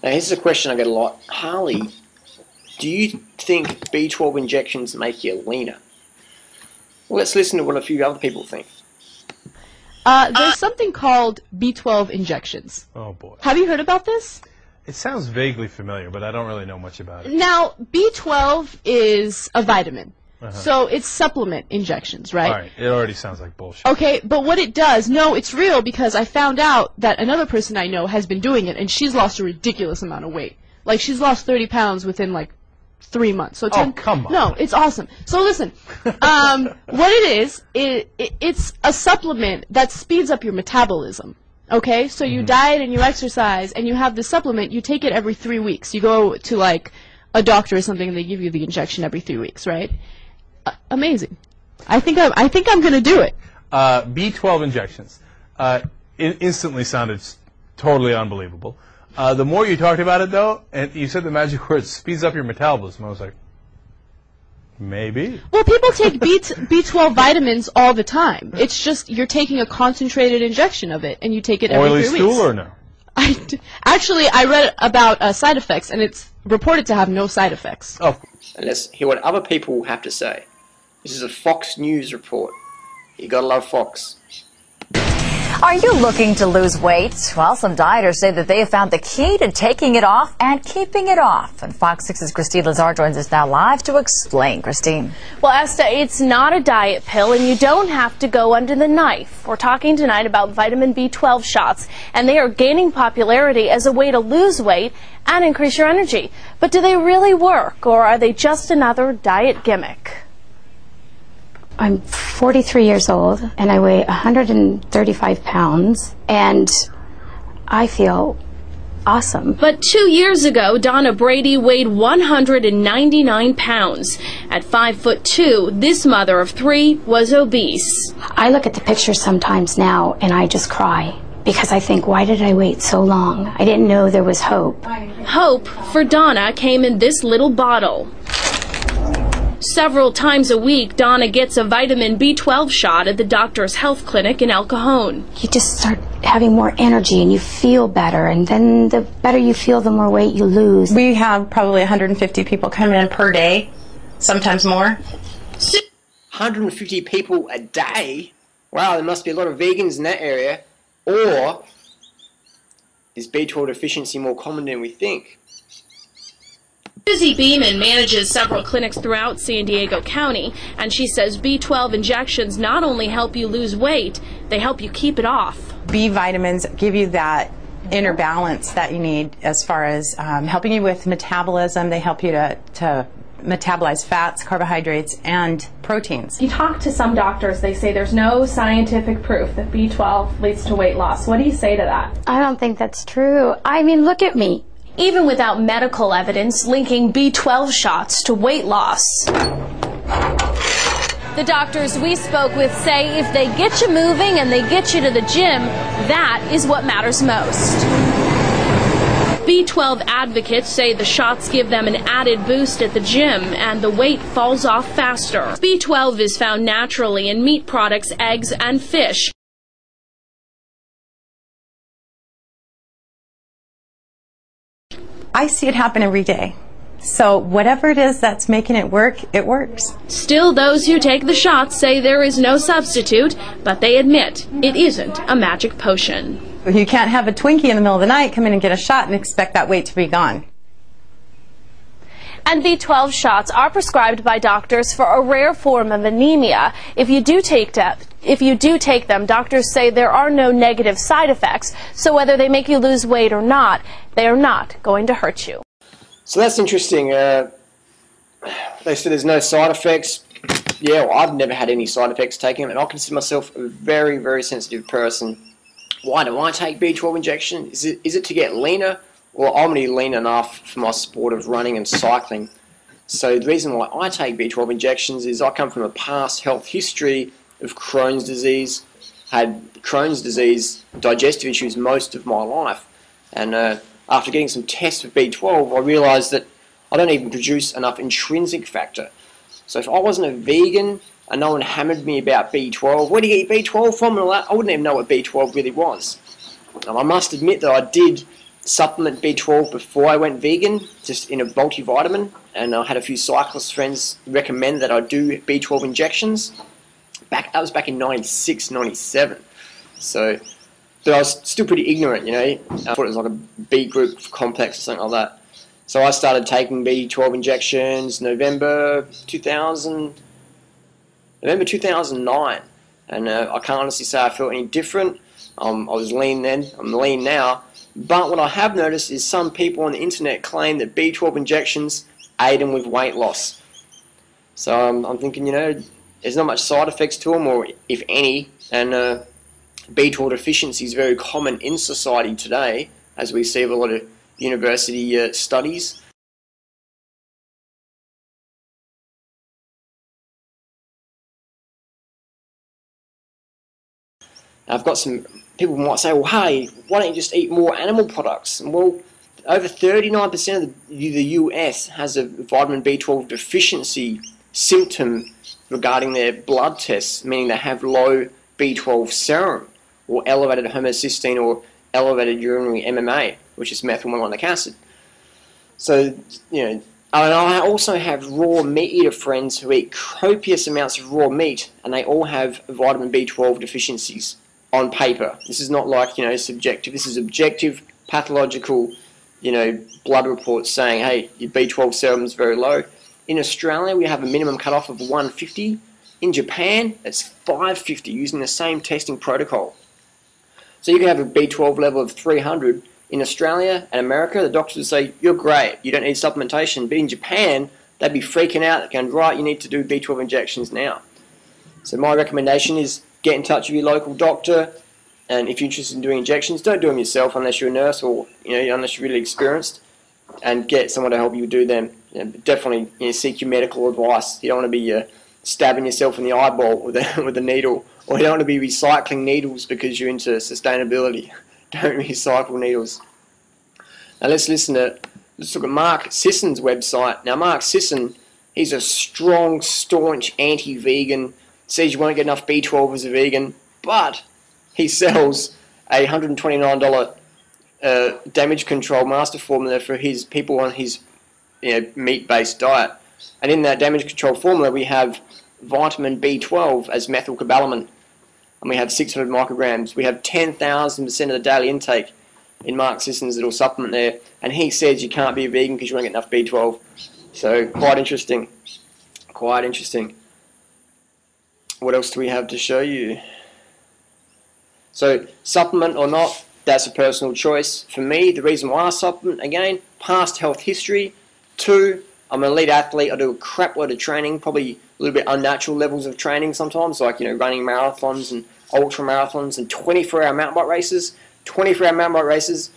Now, here's a question I get a lot. Harley, do you think B12 injections make you leaner? Well, let's listen to what a few other people think. There's something called B12 injections. Oh, boy. Have you heard about this? It sounds vaguely familiar, but I don't really know much about it. Now, B12 is a vitamin. So it's supplement injections, right? All right, it already sounds like bullshit. Okay, but what it does, no, it's real because I found out that another person I know has been doing it, and she's lost a ridiculous amount of weight. Like, she's lost 30 pounds within, like, 3 months. So oh, come on. No, it's awesome. So listen, what it is, it's a supplement that speeds up your metabolism. Okay, so you diet and you exercise, and you have this supplement. You take it every 3 weeks. You go to, like, a doctor or something, and they give you the injection every 3 weeks, right? Amazing. I think I'm gonna do it. B12 injections. It instantly sounded totally unbelievable. The more you talked about it, though, and you said the magic word speeds up your metabolism, I was like, maybe. Well, people take B12 vitamins all the time. It's just you're taking a concentrated injection of it, and you take it every 3 weeks. Oily stool or no? Actually, I read about side effects, and it's reported to have no side effects. Oh, and let's hear what other people have to say. This is a Fox News report. You gotta love Fox. Are you looking to lose weight? Well, some dieters say that they have found the key to taking it off and keeping it off. And Fox 6's Christine Lazar joins us now live to explain. Christine. Well, Esther, it's not a diet pill, and you don't have to go under the knife. We're talking tonight about vitamin B12 shots, and they are gaining popularity as a way to lose weight and increase your energy. But do they really work, or are they just another diet gimmick? I'm 43 years old, and I weigh 135 pounds, and I feel awesome. But 2 years ago, Donna Brady weighed 199 pounds. At 5'2", this mother of 3 was obese. I look at the pictures sometimes now, and I just cry, because I think, why did I wait so long? I didn't know there was hope. Hope for Donna came in this little bottle. Several times a week, Donna gets a vitamin B12 shot at the Doctor's Health Clinic in El Cajon. You just start having more energy and you feel better, and then the better you feel, the more weight you lose. We have probably 150 people coming in per day, sometimes more. 150 people a day? Wow, there must be a lot of vegans in that area. Or is B12 deficiency more common than we think? Susie Beeman manages several clinics throughout San Diego County, and she says B12 injections not only help you lose weight, they help you keep it off. B vitamins give you that inner balance that you need as far as helping you with metabolism. They help you to metabolize fats, carbohydrates, and proteins. You talk to some doctors, they say there's no scientific proof that B12 leads to weight loss. What do you say to that? I don't think that's true. I mean, look at me. Even without medical evidence linking B12 shots to weight loss. The doctors we spoke with say if they get you moving and they get you to the gym, that is what matters most. B12 advocates say the shots give them an added boost at the gym and the weight falls off faster. B12 is found naturally in meat products, eggs, and fish. I see it happen every day. So whatever it is that's making it work, it works. Still, those who take the shots say there is no substitute, but they admit it isn't a magic potion. You can't have a Twinkie in the middle of the night, come in and get a shot and expect that weight to be gone. And B12 shots are prescribed by doctors for a rare form of anemia. If you do take them, doctors say there are no negative side effects, so whether they make you lose weight or not, they are not going to hurt you. So that's interesting. They said there's no side effects. Yeah, well, I've never had any side effects taking them, and I consider myself a very, very sensitive person. Why do I take B12 injection? Is it to get leaner? Well, I'm already lean enough for my sport of running and cycling. So the reason why I take B12 injections is I come from a past health history of Crohn's disease. Had Crohn's disease, digestive issues most of my life. And after getting some tests for B12, I realised that I don't even produce enough intrinsic factor. So if I wasn't a vegan and no one hammered me about B12, where do you get your B12 from and all that, I wouldn't even know what B12 really was. I must admit that I did supplement B12 before I went vegan, just in a multivitamin, and I had a few cyclist friends recommend that I do B12 injections. That was back in 96, 97. So, but I was still pretty ignorant, you know. I thought it was like a B group complex or something like that. So I started taking B12 injections November 2009, and I can't honestly say I felt any different. I was lean then, I'm lean now. But what I have noticed is some people on the internet claim that B12 injections aid them with weight loss. So I'm thinking, you know, there's not much side effects to them, or if any, and B12 deficiency is very common in society today, as we see with a lot of university studies. I've got some people might say, well, hey, why don't you just eat more animal products? And well, over 39% of the US has a vitamin B12 deficiency symptom regarding their blood tests, meaning they have low B12 serum, or elevated homocysteine, or elevated urinary MMA, which is methylmalonic acid. So, you know, and I also have raw meat eater friends who eat copious amounts of raw meat, and they all have vitamin B12 deficiencies on paper. This is not like, you know, subjective. This is objective, pathological, you know, blood reports saying, hey, your B12 serum is very low. In Australia, we have a minimum cutoff of 150. In Japan, it's 550 using the same testing protocol. So you can have a B12 level of 300. In Australia and America, the doctors would say, you're great, you don't need supplementation. But in Japan, they'd be freaking out, going, right, you need to do B12 injections now. So my recommendation is get in touch with your local doctor, and if you're interested in doing injections, don't do them yourself unless you're a nurse, or, you know, unless you're really experienced, and get someone to help you do them. You know, definitely, you know, seek your medical advice. You don't want to be stabbing yourself in the eyeball with a needle, or you don't want to be recycling needles because you're into sustainability. Don't recycle needles. Now let's look at Mark Sisson's website. Now Mark Sisson, he's a strong, staunch anti-vegan, says you won't get enough B12 as a vegan, but he sells a $129 damage control master formula for his people on his, you know, meat-based diet. And in that damage control formula, we have vitamin B12 as methylcobalamin, and we have 600 micrograms. We have 10,000% of the daily intake in Mark Sisson's little supplement there, and he says you can't be a vegan because you won't get enough B12. So quite interesting. Quite interesting. What else do we have to show you? So supplement or not, that's a personal choice. For me, the reason why I supplement, again, past health history. 2, I'm an elite athlete. I do a crap load of training, probably a little bit unnatural levels of training sometimes, like, you know, running marathons and ultra marathons and 24-hour mountain bike races. 24-hour mountain bike races,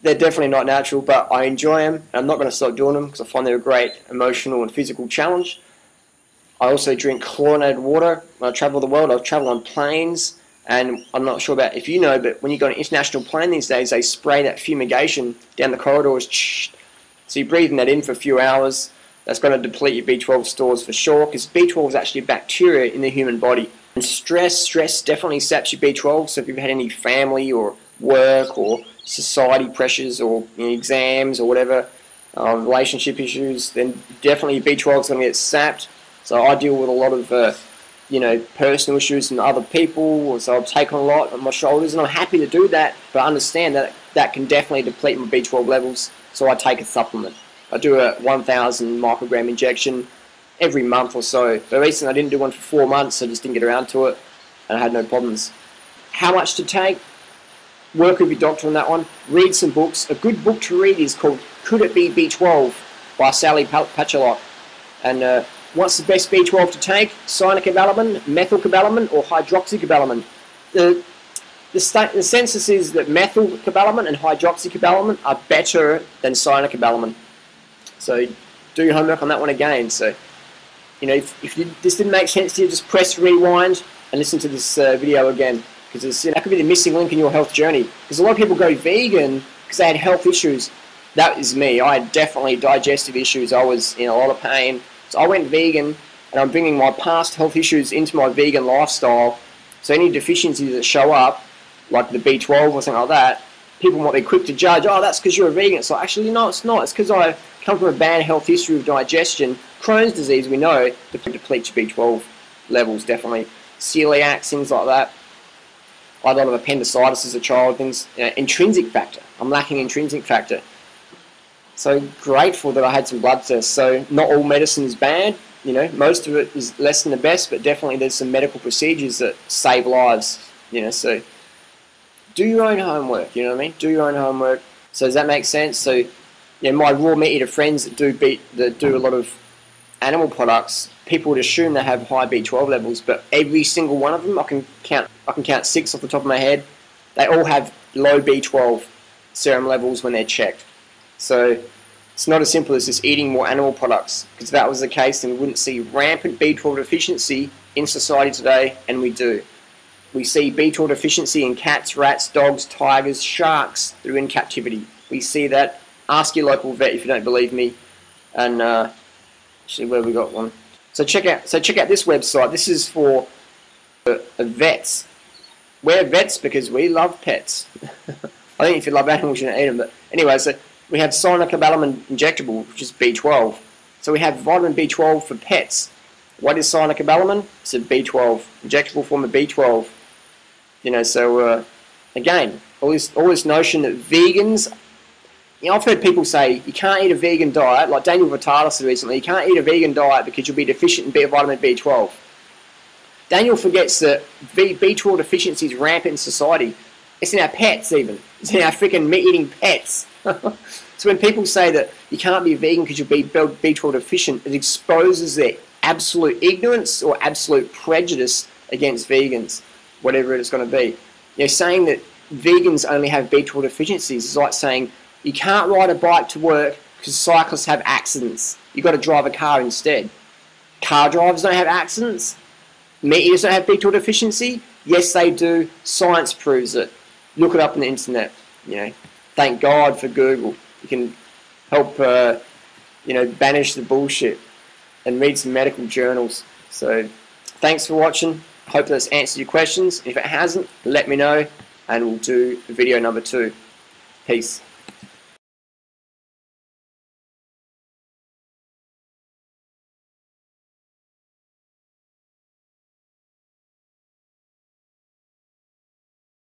they're definitely not natural, but I enjoy them, and I'm not going to stop doing them because I find they're a great emotional and physical challenge. I also drink chlorinated water. When I travel the world, I travel on planes, and I'm not sure about if you know, but when you go on an international plane these days, they spray that fumigation down the corridors. So you're breathing that in for a few hours. That's going to deplete your B12 stores for sure, because B12 is actually a bacteria in the human body. And stress definitely saps your B12, so if you've had any family or work or society pressures or, you know, exams or whatever, relationship issues, then definitely your B12 is going to get sapped. So I deal with a lot of, you know, personal issues and other people, so I've taken a lot on my shoulders, and I'm happy to do that, but I understand that that can definitely deplete my B12 levels, so I take a supplement. I do a 1,000 microgram injection every month or so. But recently I didn't do one for 4 months, so I just didn't get around to it, and I had no problems. How much to take? Work with your doctor on that one. Read some books. A good book to read is called Could It Be B12 by Sally Pachelok. And what's the best B12 to take? Cyanocobalamin, methylcobalamin, or hydroxycobalamin? The census is that methylcobalamin and hydroxycobalamin are better than cyanocobalamin. So do your homework on that one again. So, you know, if this didn't make sense to you, just press rewind and listen to this video again, because that could be the missing link in your health journey. Because a lot of people go vegan because they had health issues. That is me. I had definitely digestive issues. I was in a lot of pain. So I went vegan, and I'm bringing my past health issues into my vegan lifestyle. So any deficiencies that show up, like the B12 or something like that, people might be quick to judge, oh, that's because you're a vegan. It's like, actually, no, it's not. It's because I come from a bad health history of digestion. Crohn's disease, we know, depletes your B12 levels, definitely. Celiac, things like that. I had a lot of appendicitis as a child, things. Intrinsic factor. I'm lacking intrinsic factor. So grateful that I had some blood tests. So not all medicine is bad. You know, most of it is less than the best, but definitely there's some medical procedures that save lives. You know, so do your own homework. You know what I mean? Do your own homework. So does that make sense? So, yeah, my raw meat eater friends that do a lot of animal products, people would assume they have high B12 levels, but every single one of them, I can count 6 off the top of my head. They all have low B12 serum levels when they're checked. So it's not as simple as just eating more animal products, because if that was the case, then we wouldn't see rampant B12 deficiency in society today, and we do. We see B12 deficiency in cats, rats, dogs, tigers, sharks that are in captivity. We see that. Ask your local vet if you don't believe me. And actually, where we got one? So check out this website. This is for vets. We're vets because we love pets. I think if you love animals, you don't eat them. But anyway, so we have cyanocobalamin injectable, which is B12. So we have vitamin B12 for pets. What is cyanocobalamin? It's a B12, injectable form of B12. You know, so again, all this notion that vegans, you know, I've heard people say you can't eat a vegan diet, like Daniel Vitalis said recently, you can't eat a vegan diet because you'll be deficient in vitamin B12. Daniel forgets that B12 deficiency is rampant in society. It's in our pets even. It's in our freaking meat-eating pets. So when people say that you can't be vegan because you'll be B12 deficient, it exposes their absolute ignorance or absolute prejudice against vegans, whatever it's going to be. You know, saying that vegans only have B12 deficiencies is like saying you can't ride a bike to work because cyclists have accidents. You've got to drive a car instead. Car drivers don't have accidents. Meat eaters don't have B12 deficiency. Yes, they do. Science proves it. Look it up on the internet. You know, thank God for Google. You can help, you know, banish the bullshit and read some medical journals. So, thanks for watching. Hope that's answered your questions. If it hasn't, let me know, and we'll do video number 2. Peace.